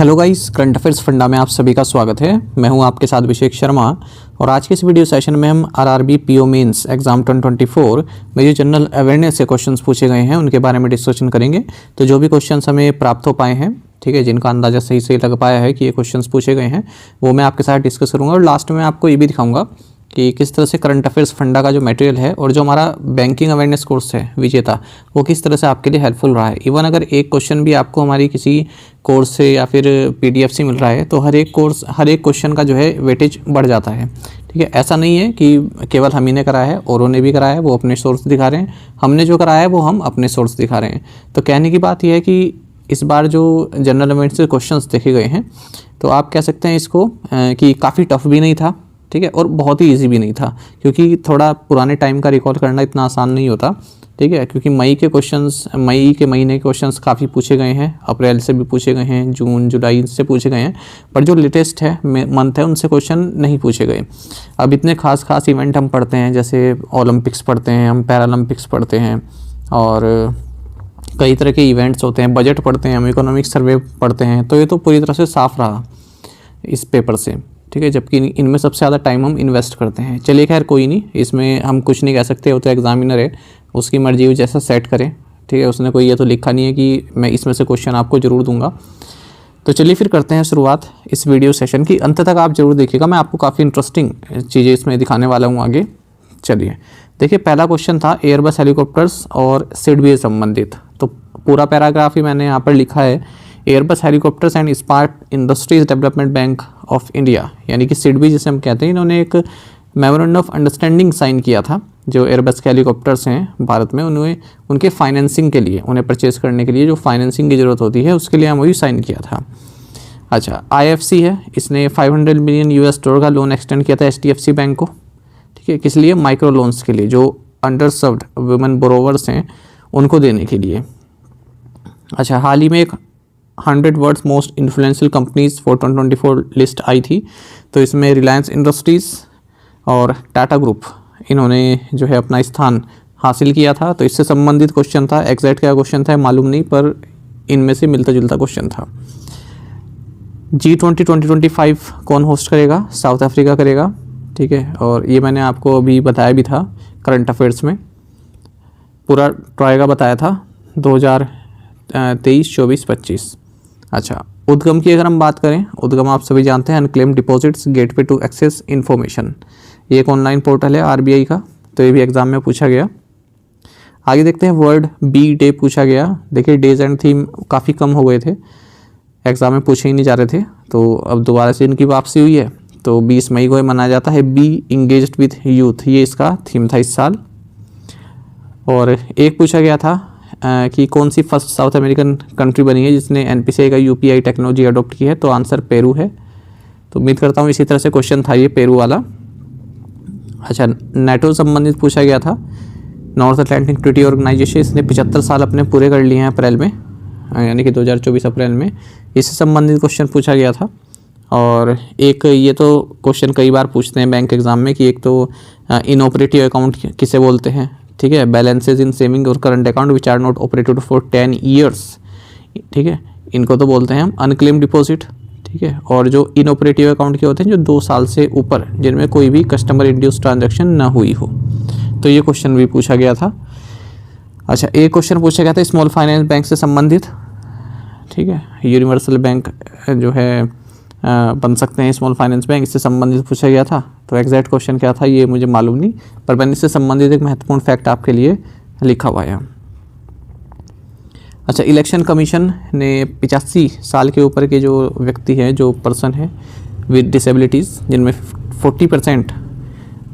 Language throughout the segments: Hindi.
Hello guys, current affairs funda में आप सभी का स्वागत है। मैं हूं आपके साथ अभिषेक शर्मा और आज के इस वीडियो सेशन में हम आरआरबी पीओ मेंस एग्जाम 2024 में जो जनरल अवेयरनेस से क्वेश्चंस पूछे गए हैं उनके बारे में डिस्कशन करेंगे। तो जो भी क्वेश्चंस हमें प्राप्त हो पाए हैं, ठीक है, जिनका अंदाजा सही से लग पाया है कि ये क्वेश्चंस पूछे गए हैं, वो मैं आपके साथ डिस्कस करूँगा और लास्ट में आपको ये भी दिखाऊँगा कि किस तरह से करंट अफेयर्स फंडा का जो मटेरियल है और जो हमारा बैंकिंग अवेयरनेस कोर्स है विजेता, वो किस तरह से आपके लिए हेल्पफुल रहा है। इवन अगर एक क्वेश्चन भी आपको हमारी किसी कोर्स से या फिर पीडीएफ से मिल रहा है तो हर एक क्वेश्चन का जो है वेटेज बढ़ जाता है। ठीक है, ऐसा नहीं है कि केवल हम ही ने करा है, औरों ने भी कराया है, वो अपने सोर्स दिखा रहे हैं, हमने जो कराया है वो हम अपने सोर्स दिखा रहे हैं। तो कहने की बात यह है कि इस बार जो जनरल अवेयरनेस से क्वेश्चंस देखे गए हैं तो आप कह सकते हैं इसको कि काफ़ी टफ भी नहीं था, ठीक है, और बहुत ही इजी भी नहीं था, क्योंकि थोड़ा पुराने टाइम का रिकॉल करना इतना आसान नहीं होता। ठीक है, क्योंकि मई के महीने के क्वेश्चंस काफ़ी पूछे गए हैं, अप्रैल से भी पूछे गए हैं, जून जुलाई से पूछे गए हैं, पर जो लेटेस्ट है मंथ है उनसे क्वेश्चन नहीं पूछे गए। अब इतने खास इवेंट हम पढ़ते हैं, जैसे ओलंपिक्स पढ़ते हैं, हम पैरालंपिक्स पढ़ते हैं और कई तरह के इवेंट्स होते हैं, बजट पढ़ते हैं, हम इकोनॉमिक सर्वे पढ़ते हैं, तो ये तो पूरी तरह से साफ रहा इस पेपर से। ठीक है, जबकि इनमें सबसे ज़्यादा टाइम हम इन्वेस्ट करते हैं। चलिए खैर कोई नहीं, इसमें हम कुछ नहीं कह सकते, वो तो एग्जामिनर है, उसकी मर्जी वो जैसा सेट करे। ठीक है, उसने कोई ये तो लिखा नहीं है कि मैं इसमें से क्वेश्चन आपको ज़रूर दूंगा। तो चलिए फिर करते हैं शुरुआत इस वीडियो सेशन की। अंत तक आप जरूर देखिएगा, मैं आपको काफ़ी इंटरेस्टिंग चीज़ें इसमें दिखाने वाला हूँ आगे। चलिए देखिए, पहला क्वेश्चन था एयरबस हेलीकॉप्टर्स और सिडबी से संबंधित। तो पूरा पैराग्राफ ही मैंने यहाँ पर लिखा है, Airbus helicopters and spark industries development bank of India, यानी कि सिडबी जिसे हम कहते हैं, इन्होंने एक मेमोरेंडम ऑफ अंडरस्टैंडिंग साइन किया था। जो एयरबस के हेलीकॉप्टर्स हैं भारत में, उन्हें उनके फाइनेंसिंग के लिए, उन्हें परचेज करने के लिए जो फाइनेंसिंग की ज़रूरत होती है उसके लिए हम वही साइन किया था। अच्छा, आईएफसी है, इसने $500 मिलियन का लोन एक्सटेंड किया था एचडीएफसी बैंक को। ठीक है, किस लिए? माइक्रो लोन्स के लिए, जो अंडर सर्व्ड वुमेन बोरोवर्स हैं उनको देने के लिए। अच्छा, हाल ही में एक 100 worlds most influential companies for 2024 list आई थी, तो इसमें रिलायंस इंडस्ट्रीज़ और टाटा ग्रुप, इन्होंने जो है अपना स्थान हासिल किया था। तो इससे संबंधित क्वेश्चन था, एग्जैक्ट क्या क्वेश्चन था मालूम नहीं, पर इनमें से मिलता जुलता क्वेश्चन था। G20 2025 कौन होस्ट करेगा? साउथ अफ्रीका करेगा। ठीक है, और ये मैंने आपको अभी बताया भी था करंट अफेयर्स में, पूरा ट्राई का बताया था 2023, 24, 25। अच्छा, उद्गम की अगर हम बात करें, उद्गम आप सभी जानते हैं, unclaim deposits gateway to access information, ये एक ऑनलाइन पोर्टल है आरबीआई का, तो ये भी एग्जाम में पूछा गया। आगे देखते हैं, वर्ल्ड बी डे पूछा गया। देखिए, डेज एंड थीम काफ़ी कम हो गए थे, एग्जाम में पूछे ही नहीं जा रहे थे, तो अब दोबारा से इनकी वापसी हुई है। तो 20 मई को मनाया जाता है बी इंगेज्ड विथ यूथ, ये इसका थीम था इस साल। और एक पूछा गया था कि कौन सी फर्स्ट साउथ अमेरिकन कंट्री बनी है जिसने एनपीसीआई का यूपीआई टेक्नोलॉजी अडॉप्ट की है, तो आंसर पेरू है। तो उम्मीद करता हूँ इसी तरह से क्वेश्चन था ये पेरू वाला। अच्छा, नेटो संबंधित पूछा गया था, नॉर्थ अटलांटिक ट्रीटी ऑर्गेनाइजेशन, इसने 75 साल अपने पूरे कर लिए हैं अप्रैल में, यानी कि 2024 अप्रैल में, इससे संबंधित क्वेश्चन पूछा गया था। और एक ये तो क्वेश्चन कई बार पूछते हैं बैंक एग्जाम में कि एक तो इनऑपरेटिव अकाउंट किसे बोलते हैं। ठीक है, बैलेंसेज इन सेविंग और current account which are not operated for 10 years, ठीक है, इनको तो बोलते हैं हम अनक्लेम डिपॉजिट। ठीक है, और जो इनऑपरेटिव अकाउंट के होते हैं जो 2 साल से ऊपर, जिनमें कोई भी कस्टमर इंड्यूस ट्रांजैक्शन ना हुई हो, तो ये क्वेश्चन भी पूछा गया था। अच्छा, एक क्वेश्चन पूछा गया था स्मॉल फाइनेंस बैंक से संबंधित। ठीक है, यूनिवर्सल बैंक जो है बन सकते हैं स्मॉल फाइनेंस बैंक, इससे संबंधित पूछा गया था। तो एग्जैक्ट क्वेश्चन क्या था ये मुझे मालूम नहीं, पर मैंने इससे संबंधित एक महत्वपूर्ण फैक्ट आपके लिए लिखा हुआ है। अच्छा, इलेक्शन कमीशन ने 85 साल के ऊपर के जो व्यक्ति हैं, जो पर्सन है विद डिसेबिलिटीज़, जिनमें 40%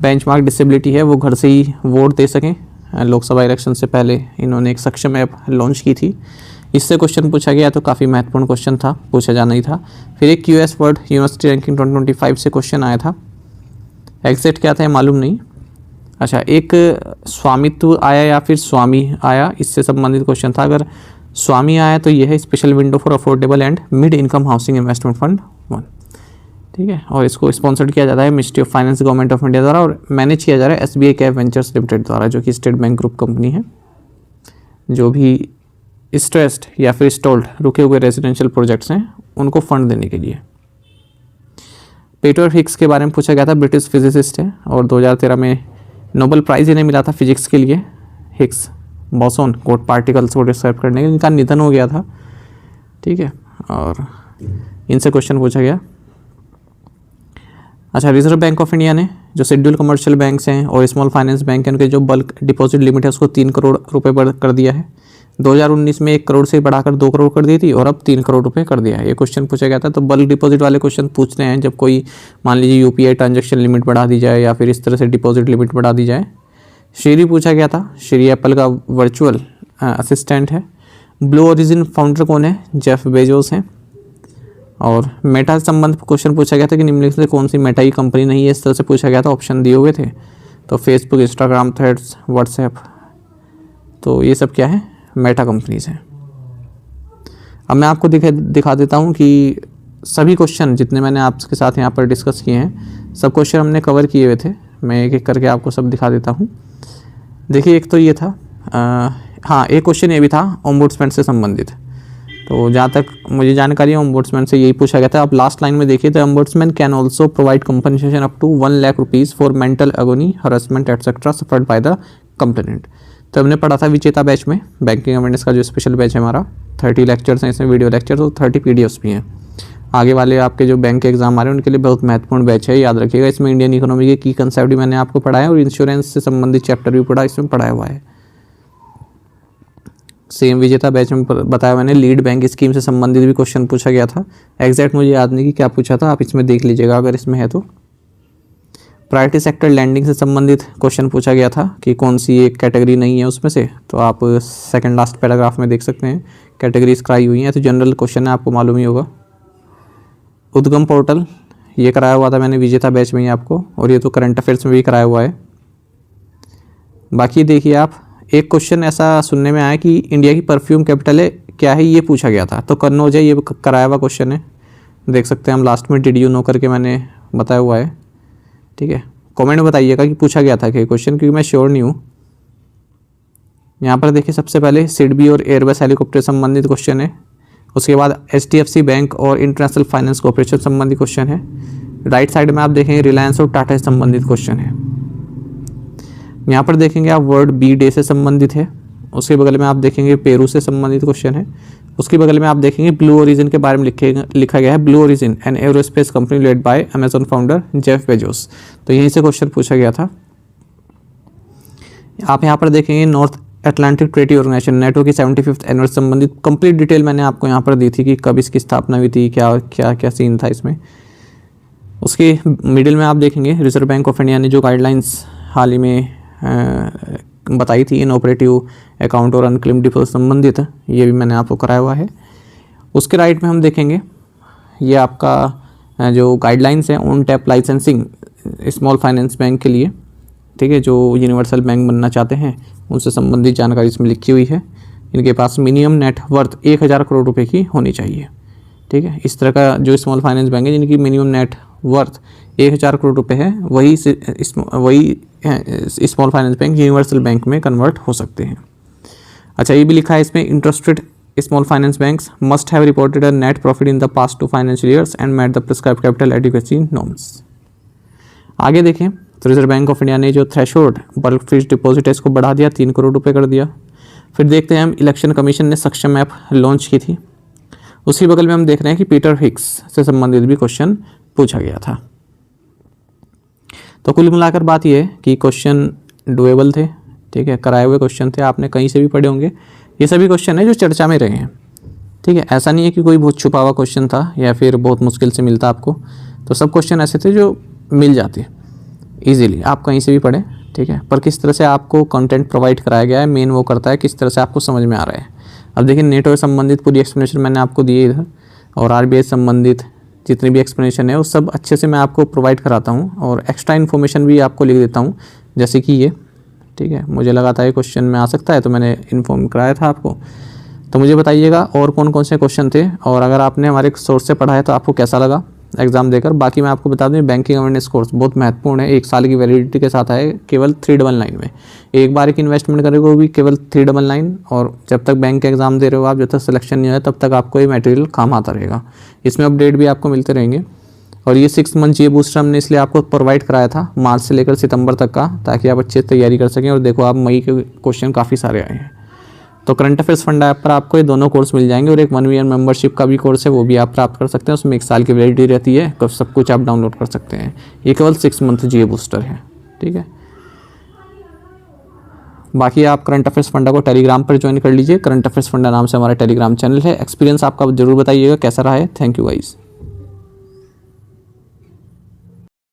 बेंचमार्क डिसेबिलिटी है, वो घर से ही वोट दे सकें, लोकसभा इलेक्शन से पहले इन्होंने एक सक्षम ऐप लॉन्च की थी। इससे क्वेश्चन पूछा गया, तो काफ़ी महत्वपूर्ण क्वेश्चन था, पूछा जाना ही था। फिर एक यूएस वर्ल्ड यूनिवर्सिटी रैंकिंग 2025 से क्वेश्चन आया था, एग्जैक्ट क्या था मालूम नहीं। अच्छा, एक स्वामित्व आया या फिर स्वामी आया, इससे संबंधित क्वेश्चन था। अगर स्वामी आया तो यह है special window for affordable and mid income housing investment fund 1। ठीक है, और इसको स्पॉन्सर्ड किया जाता है ministry of finance government of India द्वारा, और मैनेज किया जा रहा है एसबीआई कैप वेंचर्स लिमिटेड द्वारा, जो कि स्टेट बैंक ग्रुप कंपनी है। जो भी स्ट्रेस्ड या फिर स्टॉल्ड रुके हुए रेजिडेंशियल प्रोजेक्ट्स हैं उनको फंड देने के लिए। पीटर हिग्स के बारे में पूछा गया था, ब्रिटिश फिजिसिस्ट है और 2013 में नोबेल प्राइज़ इन्हें मिला था फिजिक्स के लिए। हिग्स बोसोन कोट पार्टिकल्स को डिस्क्राइब करने के, इनका निधन हो गया था, ठीक है, और इनसे क्वेश्चन पूछा गया। अच्छा, रिजर्व बैंक ऑफ इंडिया ने जो शेड्यूल कमर्शियल बैंक्स हैं और स्मॉल फाइनेंस बैंक हैं उनके जो बल्क डिपॉजिट लिमिट है उसको 3 करोड़ रुपए बढ़ कर दिया है। 2019 में 1 करोड़ से बढ़ाकर 2 करोड़ कर दी थी और अब 3 करोड़ रुपए कर दिया है। ये क्वेश्चन पूछा गया था। तो बल्क डिपॉजिट वाले क्वेश्चन पूछते हैं जब कोई मान लीजिए यूपीआई ट्रांजैक्शन लिमिट बढ़ा दी जाए या फिर इस तरह से डिपॉजिट लिमिट बढ़ा दी जाए। श्री पूछा गया था, श्री एप्पल का वर्चुअल असिस्टेंट है। ब्लू ओरिजिन फाउंडर कौन है? जेफ बेजोस हैं। और मेटा से संबंध क्वेश्चन पूछा गया था कि निम्नलिखित से कौन सी मेटा की कंपनी नहीं है, इस तरह से पूछा गया था, ऑप्शन दिए हुए थे। तो फेसबुक, इंस्टाग्राम, थ्रेड्स, व्हाट्सएप, तो ये सब क्या है? मेटा कंपनीज हैं। अब मैं आपको दिखा देता हूँ कि सभी क्वेश्चन जितने मैंने आपके साथ यहाँ पर डिस्कस किए हैं सब क्वेश्चन हमने कवर किए हुए थे। मैं एक एक करके आपको सब दिखा देता हूँ। देखिए, एक तो ये था, हाँ, एक क्वेश्चन ये भी था ओम्बुड्समैन से संबंधित। तो जहाँ तक मुझे जानकारी है ओम्बुड्समैन से यही पूछा गया था। आप लास्ट लाइन में देखिए, the ombudsman can also provide compensation up to 1 lakh rupees for mental agony, harassment etcetera suffered by the complainant. तो हमने पढ़ा था विजेता बैच में, बैंकिंग अवेयरनेस का जो स्पेशल बैच है हमारा। 30 लेक्चर्स हैं इसमें, वीडियो लेक्चर, तो 30 पीडीएफ्स भी हैं। आगे वाले आपके जो बैंक के एग्जाम आ रहे हैं उनके लिए बहुत महत्वपूर्ण बैच है, याद रखिएगा। इसमें इंडियन इकोनॉमी के की कंसेप्ट भी मैंने आपको पढ़ाया और इंश्योरेंस से संबंधित चैप्टर भी पढ़ा, इसमें पढ़ाया हुआ है। सेम विजेता बैच में बताया मैंने, लीड बैंक स्कीम से संबंधित भी क्वेश्चन पूछा गया था। एग्जैक्ट मुझे याद नहीं कि क्या पूछा था, आप इसमें देख लीजिएगा अगर इसमें है तो। प्रायोरिटी सेक्टर लैंडिंग से संबंधित क्वेश्चन पूछा गया था कि कौन सी एक कैटेगरी नहीं है उसमें से, तो आप सेकंड लास्ट पैराग्राफ में देख सकते हैं कैटेगरीज कराई हुई हैं। तो जनरल क्वेश्चन है, आपको मालूम ही होगा। उद्गम पोर्टल ये कराया हुआ था मैंने विजेता बैच में ही आपको, और ये तो करंट अफेयर्स में भी कराया हुआ है। बाकी देखिए आप, एक क्वेश्चन ऐसा सुनने में आया कि इंडिया की परफ्यूम कैपिटल है क्या है, ये पूछा गया था। तो कन्नौज है, ये कराया हुआ क्वेश्चन है, देख सकते हैं हम लास्ट में डिड यू नो करके मैंने बताया हुआ है, ठीक है। कमेंट में बताइएगा कि पूछा गया था कि क्वेश्चन, क्योंकि मैं श्योर नहीं हूँ। यहाँ पर देखिए, सबसे पहले सिडबी और एयरबस हेलीकॉप्टर संबंधित क्वेश्चन है। उसके बाद HDFC बैंक और इंटरनेशनल फाइनेंस कॉर्पोरेशन संबंधित क्वेश्चन है। राइट साइड में आप देखेंगे रिलायंस और टाटा से संबंधित क्वेश्चन है। यहाँ पर देखेंगे आप वर्ड बी डे से संबंधित है। उसके बगल में आप देखेंगे पेरू से संबंधित क्वेश्चन है। उसके बगल में आप देखेंगे ब्लू ओरिजिन के बारे में लिखा गया है, Blue Origin an aerospace company led by Amazon founder Jeff Bezos. तो यहीं से क्वेश्चन पूछा गया था। आप यहाँ पर देखेंगे North Atlantic Treaty Organization NATO की 75th एनुअल संबंधित कंप्लीट डिटेल मैंने आपको यहाँ पर दी थी कि कब इसकी स्थापना हुई थी, क्या क्या क्या सीन था इसमें। उसके मिडिल में आप देखेंगे रिजर्व बैंक ऑफ इंडिया ने जो गाइडलाइंस हाल ही में बताई थी इन ऑपरेटिव अकाउंट और अनक्लेम्ड डिफॉल्ट संबंधित, ये भी मैंने आपको कराया हुआ है। उसके राइट में हम देखेंगे ये आपका जो गाइडलाइंस है on tap licensing small finance bank के लिए, ठीक है, जो यूनिवर्सल बैंक बनना चाहते हैं उनसे संबंधित जानकारी इसमें लिखी हुई है। इनके पास मिनिमम नेट वर्थ 1000 करोड़ रुपए की होनी चाहिए, ठीक है। इस तरह का जो स्मॉल फाइनेंस बैंक है जिनकी मिनिमम नेट वर्थ 1000 करोड़ रुपए है, वही small finance bank universal bank में कन्वर्ट हो सकते हैं। अच्छा, ये भी लिखा है इसमें, interested small finance banks must have reported a net profit in the past 2 financial years and met the prescribed capital adequacy norms. आगे देखें तो रिजर्व बैंक ऑफ इंडिया ने जो थ्रेशोल्ड बल्क फिक्स्ड डिपॉजिट है इसको बढ़ा दिया, 3 करोड़ रुपए कर दिया। फिर देखते हैं हम, इलेक्शन कमीशन ने सक्षम ऐप लॉन्च की थी। उसी बगल में हम देख रहे हैं कि पीटर हिग्स से संबंधित भी क्वेश्चन पूछा गया था। तो कुल मिलाकर बात यह है कि क्वेश्चन डुएबल थे, ठीक है, कराए हुए क्वेश्चन थे, आपने कहीं से भी पढ़े होंगे। ये सभी क्वेश्चन है जो चर्चा में रहे हैं, ठीक है। ऐसा नहीं है कि कोई बहुत छुपा हुआ क्वेश्चन था या फिर बहुत मुश्किल से मिलता आपको। तो सब क्वेश्चन ऐसे थे जो मिल जाते ईजिली, आप कहीं से भी पढ़ें, ठीक है। पर किस तरह से आपको कंटेंट प्रोवाइड कराया गया है, मेन वो करता है किस तरह से आपको समझ में आ रहा है। अब देखिए, नेटो से संबंधित पूरी एक्सप्लेनेशन मैंने आपको दी है इधर, और RBI से संबंधित जितनी भी एक्सप्लेनेशन है वो सब अच्छे से मैं आपको प्रोवाइड कराता हूँ, और एक्स्ट्रा इन्फॉर्मेशन भी आपको लिख देता हूँ, जैसे कि ये, ठीक है। मुझे लगा था ये क्वेश्चन में आ सकता है तो मैंने इन्फॉर्म कराया था आपको। तो मुझे बताइएगा और कौन कौन से क्वेश्चन थे, और अगर आपने हमारे सोर्स से पढ़ा है तो आपको कैसा लगा। एग्जाम देकर। बाकी मैं आपको बता दूं बैंकिंग अवेयरनेस कोर्स बहुत महत्वपूर्ण है, 1 साल की वैलिडिटी के साथ आए, केवल 399 में। एक बार एक इन्वेस्टमेंट करेगा वो भी केवल 399, और जब तक बैंक का एग्जाम दे रहे हो आप, जब तक सिलेक्शन नहीं होगा तब तक आपको ये मटेरियल काम आता रहेगा। इसमें अपडेट भी आपको मिलते रहेंगे। और ये 6 मंथ ये बूस्टर हमने इसलिए आपको प्रोवाइड कराया था मार्च से लेकर सितंबर तक का, ताकि आप अच्छे से तैयारी कर सकें। और देखो आप मई के क्वेश्चन काफ़ी सारे आए हैं। तो करंट अफेयर्स फंडा ऐप पर आपको ये दोनों कोर्स मिल जाएंगे, और एक 1 ईयर मेंबरशिप का भी कोर्स है, वो भी आप प्राप्त कर सकते हैं। उसमें 1 साल की वैलिडिटी रहती है, तो सब कुछ आप डाउनलोड कर सकते हैं। ये केवल 6 मंथ जीए बूस्टर है, ठीक है। बाकी आप करंट अफेयर्स फंडा को टेलीग्राम पर ज्वाइन कर लीजिए। करंट अफेयर्स फंडा नाम से हमारा टेलीग्राम चैनल है। एक्सपीरियंस आपका जरूर बताइएगा कैसा रहा है। Thank you guys.